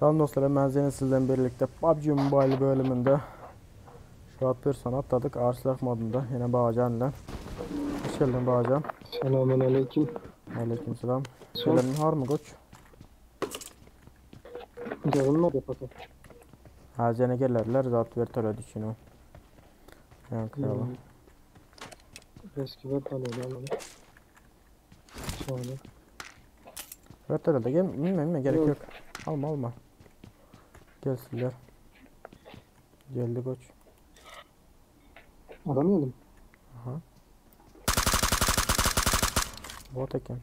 Selam dostlar, ben Zeynep sizden birlikte PUBG Mobile bölümünde şu an bir son atladık. Arslak modunda yine Bağcan'la. Hoş geldin Bağcan. Selamünaleyküm. Aleykümselam. Son Gelenin var mı koç? görünmedi fakat. Hazine gelirler zaten vertele düşünüyorum. Yankıyalı. Eski web paneli ama. Şöyle. Vertele de gel, bilmem gerek Yok. yok. Alma. Gelsinler. Geldi koç. Adam yedim. Aha. Bot eken.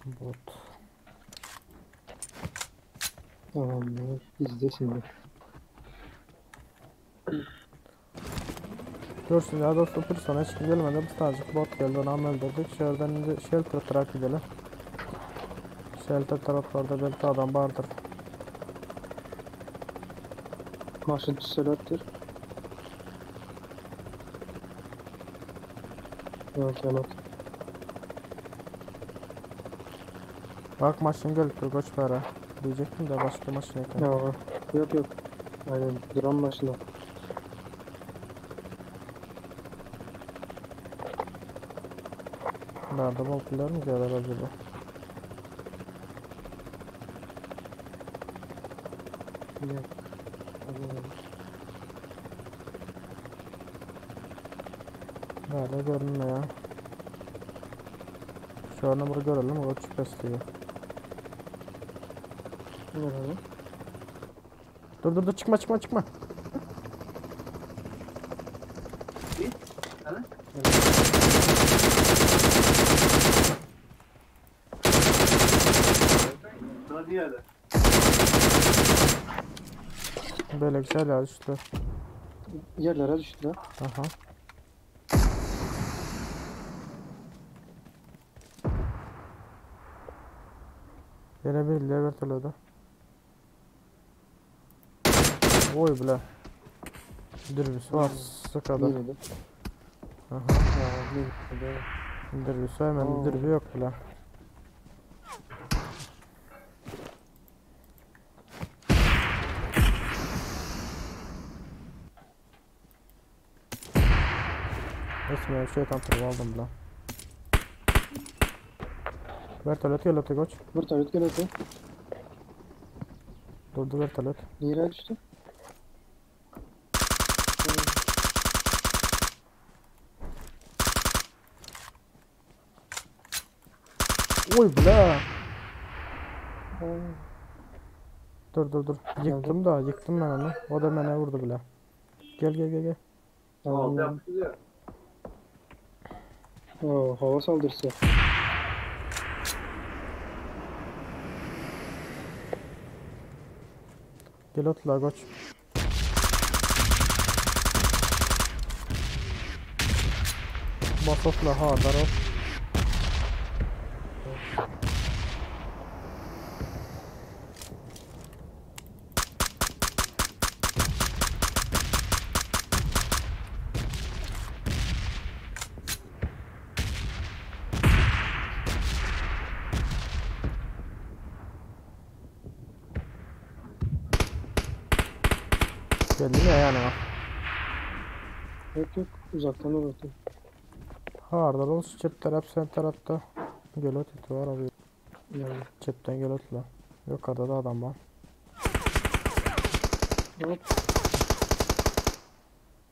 Bot. Tamamdır. İzle şimdi. Görsün ya dostum, bir sonra hiç gelmedi. Bir tanecik bot geldi, onu öldürdük. Şuradan ince shelter track gidelim. Shelter taraflarda belki adam vardır. Marşın tüsselattir. Yok yanıt. Bak maşın gelip koç para. Diyecektim de başka maşın eken. Ya, yok. Aynen. Drone başına. Nerede boltlar mı gelir acaba? Yok. Nerede görünmüyor ya. Şu an bunu görelim, koç besliyor. Nerede? Dur çıkma. Böyle güzel ya işte. Yerlere düştüler. Aha. Yine bir leverteledi. Oy bile. Dürbüsü var sıkadı. Nerede? Aha. Ya, nerede? Dürbüsü hemen Oo. dürbü yok bile. Resmen şeytan tırı aldım bile. Vertolet gel koç. Vurtalet geldi. Durdu vertolet. Nereye düştü? Oy bile. Oo. Dur. Yıktım ben onu. O da bana vurdu bile. Gel. Tamam. Oo, hava saldırısı. Gel otla koç. Bas otla ha darop. Geldin ya yanıma. Yok. Uzaktan uğraştım. Harda ol çep taraf sen tarafta. Gel ot var abi. Yani. Çepten gel otla. Yukarıda da adam var. Hop.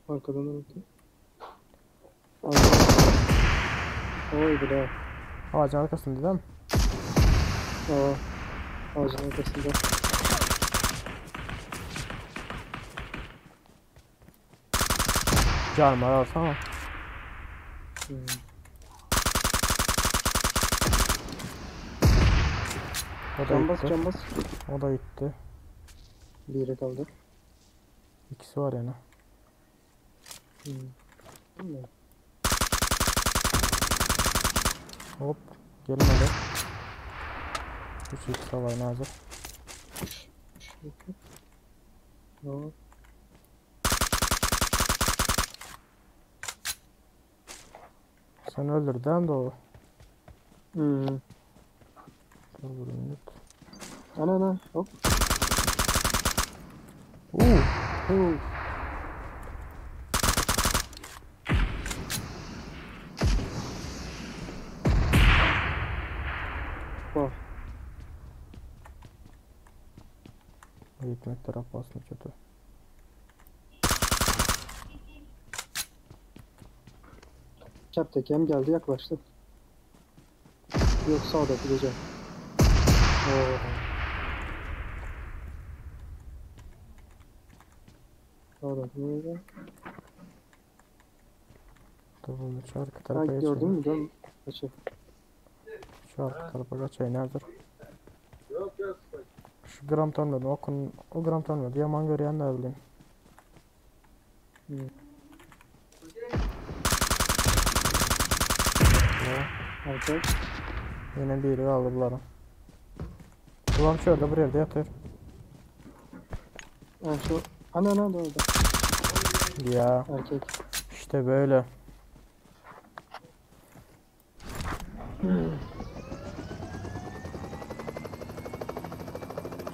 Arkadan uğraştım. Oy bile. Ağacın arkasında değil mi? Ağacın arkasında. Canım var alsana. O da gitti. Can bas. O da gitti. Bir yere kaldı. İkisi var yani. Hop. Gelmedi. 3x havayı hazır. Sen öldürdün de o. Hmm. Dur bir minut. Ana hop. Oo. Bak. Gitmek taraf basma kötü. Keptekem geldi yaklaştı. Yok sağdaki gece. Oo. Sağdaki gece. Dur bunu şu arka Ha tarafa gördün geçelim. mü? Dön. Kaçı. Şu arka tarafa geçeyim hazır. Şu gram tanımladım. O gram tanımladı. Yaman göreyen ne bileyim. Hmm. Ya, Arkadaş. yine biri alırlar. Ulan şurada bir yerde yatır. Ha şu. Ana da orada. Ya Erkek. işte böyle.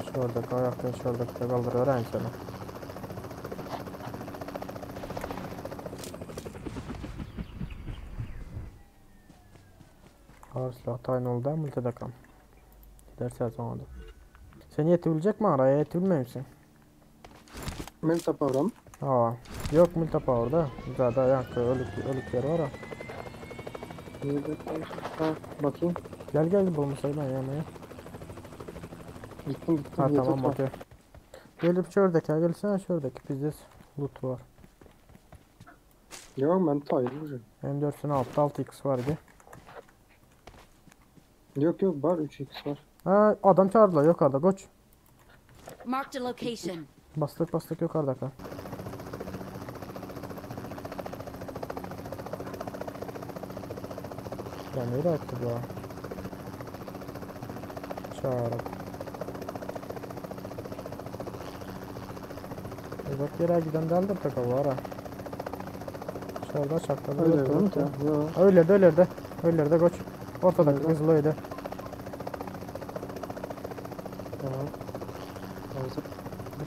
Şuradaki ayakta şuradaki de kaldır öğren seni. Ağır silah tayin oldu ama multide kam. Giderse sonra da. Sen yetebilecek mi araya yetebilmiyor musun? Melta Pavram. Aa, yok multapa orada. Zaten yankı ölük yer var ha. Nerede kalmış? Ha bakayım. Gel bulmasaydı ben yemeye. Gittim Ha diye tamam tutma. okey. Gelip şuradaki gelsene şuradaki bizde loot var. Yok ben tayırmışım. M4'sün altta 6x var ki. Yok var 3x var. Ha adam çağırdılar yukarıda koç. Marked a location. Bastık yukarıda kal. Ya nereye attı bu? Çağırıp. Bak yere giden deldir takı var ha. Dışarıda çakladı. Öyle değil mi ki? Yok. Öyle de koç. Ortadaki Öyle. kızıl öyle. Tamam. Hazır.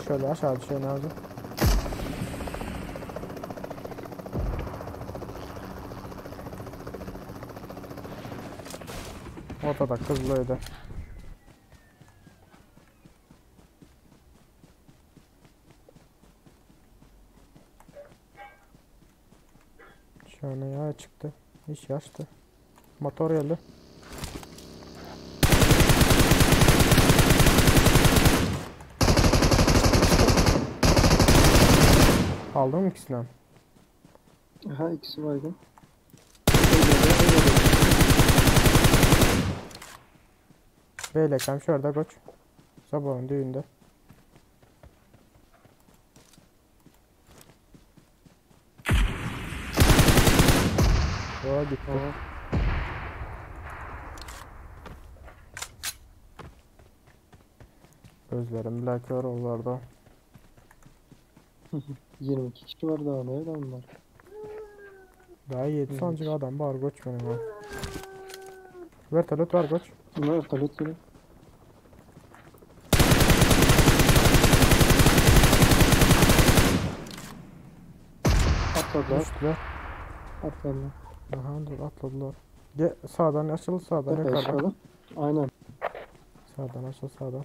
Şöyle aşağı düşüyor ne yapacak? Ortada kızıl öyle. Şu an ayağa çıktı. İş yaştı. Motor geldi. Aldın mı ikisinden? Aha ikisi vardı. Beylekem şurada koç. Sabahın düğünde. Doğa gitti. Tamam. Gözlerim bile kör oldu orada. 22 kişi var daha nerede onlar? Daha 7 Evet. sancık adam var koç benim ha. Vertolut var koç. Bunlar talet gibi. Atladılar. Düştüler. Atladılar. Aha dur atladılar. Sağdan açıl sağdan Tepe yukarıdan. aşağıda. Aynen. Sağdan açıl sağdan.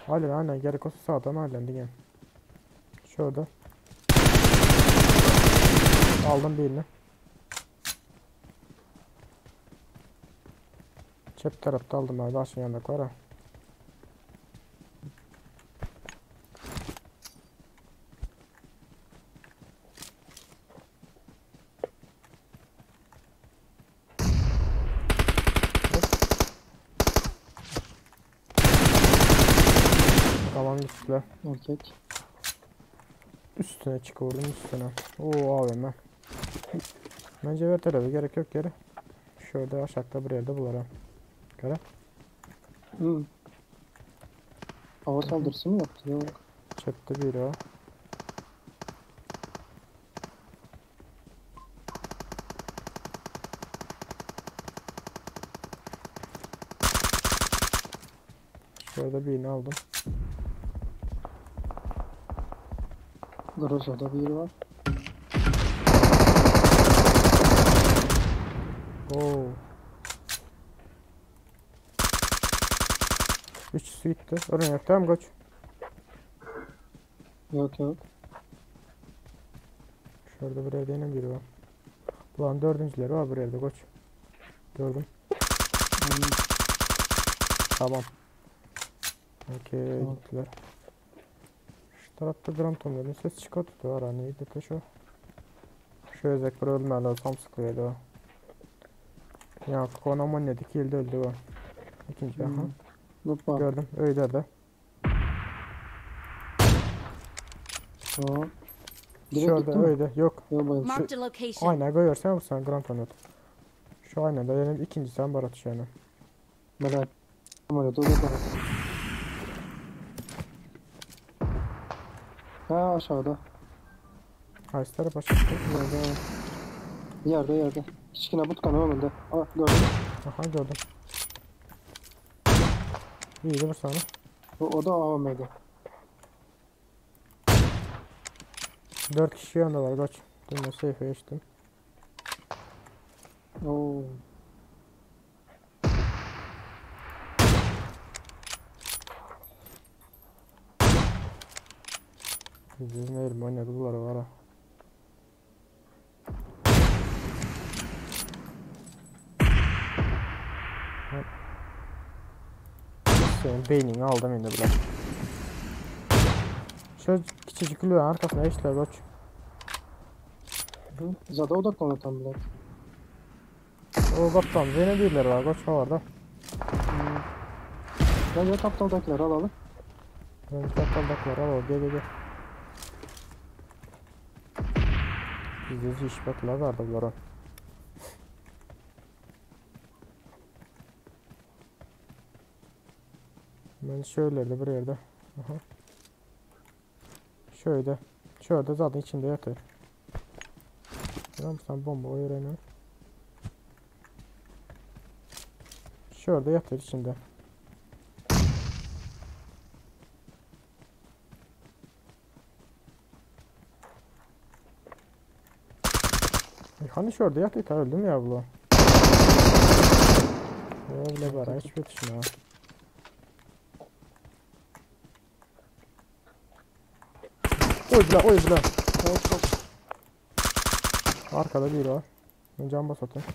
Aynen gerek olsa sağdan aynen diye. Şurada. Aldım birini. Cep tarafta aldım abi aşağı yanındaki var ha. Tamam gittiler. Erkek. Üstüne çıkıyorum üstüne. Oo AVM. Bence ver tarafı gerek yok geri. Şöyle aşağıda bir yerde bularım. Göre. Hı. Hava saldırısı mı yaptı? Yok. Çöpte biri o. Şurada birini aldım. Garajda biri var. Oo. Üçüsü gitti. Oraya yok. Tamam koç. Yok yok. Şurada bir evde yine biri var. Ulan dördüncüleri var bir evde koç. Gördüm. Hmm, Tamam. Okey Tamam. gittiler. Şu tarafta Grand Tour'un ses çıkarttı var hani neydi de şu. Şu ezek bir ölmeli tam sıkıyordu o. Ya konum ne dik yılda öldü o. İkinci aha. Loot var. Gördüm öyle de. Tamam. Direkt Şurada gitti mi? öyle yok. Yok bayıldı. Marked a location. Aynen görürsen vursan Grand Tour'un. Şu aynen de benim ikinci sen barat şu yani. Merak. Ama öyle dolu var. Ha aşağıda. Hayslara başka. Yerde. Kiçkine butkanın önünde. Aa gördün mü? Aha gördüm. İyiydi bu sana. O da AVM'de. 4 kişi yanındalar kaç. Dün de safe'e geçtim. Oo. Biz ne elim oynadılar var ha. Senin beynini aldım yine bile. Şöyle küçücük kulübenin arkasına işler koç. Hı. Zaten odaklanıyor tam bile. O kaptan beni değiller var koç orada. Hmm. Bence kaptaldakileri alalım. Ben kaptandakiler al gel. Bizde iş bakılar vardı bunlara. Ben şöyleydi bir yerde. Aha. Şöyle. Şurada zaten içinde yatıyor. Tamam sen bomba öğrenin. Şurada yatıyor içinde. Hani şurada yatıyor ta öldüm ya bu. Öyle var hiçbir dışına. Oy bile. Evet çok. Arkada biri var. Ben can bas atayım.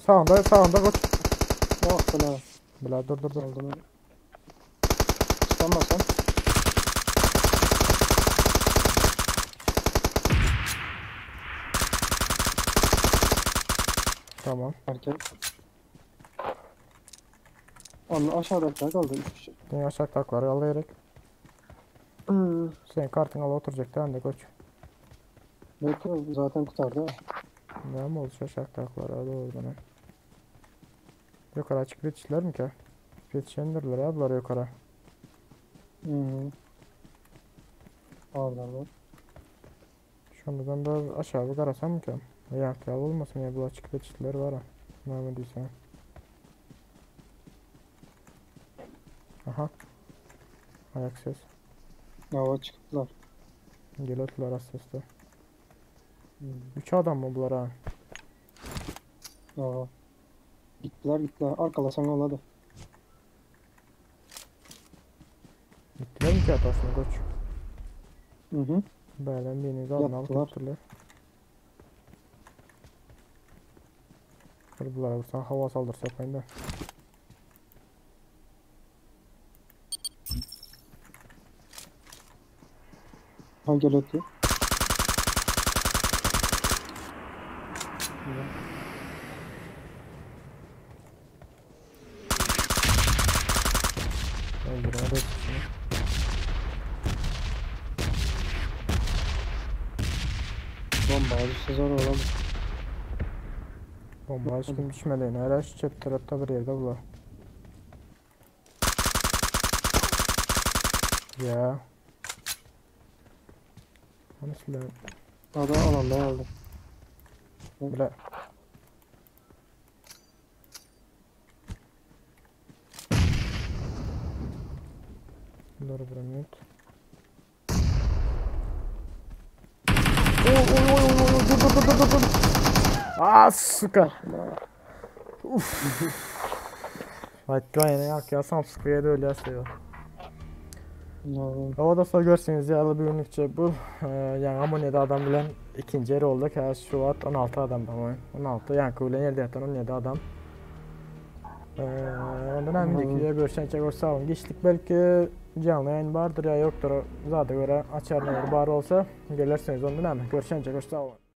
Sağında koç. Oh bela. Bila dur. Aldım öyle. Çıkamazsan. Tamam. Erken. Onu aşağıdakiler kaldı 3 kişi. Yine aşağı takları alayarak. Senin kartın ala oturacak da koç. Bekliyor zaten kurtardı. Ne mi oldu aşağı takları ala oradan. Yukarı açık yetiştiler mi ki? Yetişendirler ablar yukarı. Hı. Oradan var. Şu anda ben biraz aşağı bir karasam mı ki? Ayak yal olmasın ya bu açık yetiştiler var ha. Ne yapmadıysan. Aha. Ayak ses. Hava çıktılar. Geliyorlar az sesle. Hı. 3 adam mı bunlar ha? Aa. Gittiler. Arkalasan ol hadi. Gittiler mi ki hatasını koç? Hı. Benden biriniz alın alıp Yaptılar. gittiler. Kırdılar abi sana hava saldırısı yapayım da. Ha geliyor. Öldürme de hepsini. Bomba alışsa zor oğlum. Bomba hiç kim düşmedi yine. Hala şu çöp tarafta bir yerde bu. Ya. Hani silah. Adam alanda aldı. Bile. Dur bir minut. Oy, dur. Aa, suka. Hatta yine yak ya Samsung'a da öyle yazıyor. Anladım. Havada sonra görseniz ya bir günlükçe bu yani Amonya'da adam bilen ikinci yeri oldu. Şu an 16 adam tamam. 16 yani kule yerde yatan 17 adam. Ondan hem videoya görüşen olsa olun. Geçtik belki canlı yayın vardır ya yoktur. Zaten göre açar ne var olsa gelirseniz ondan hem görüşen olsa olun.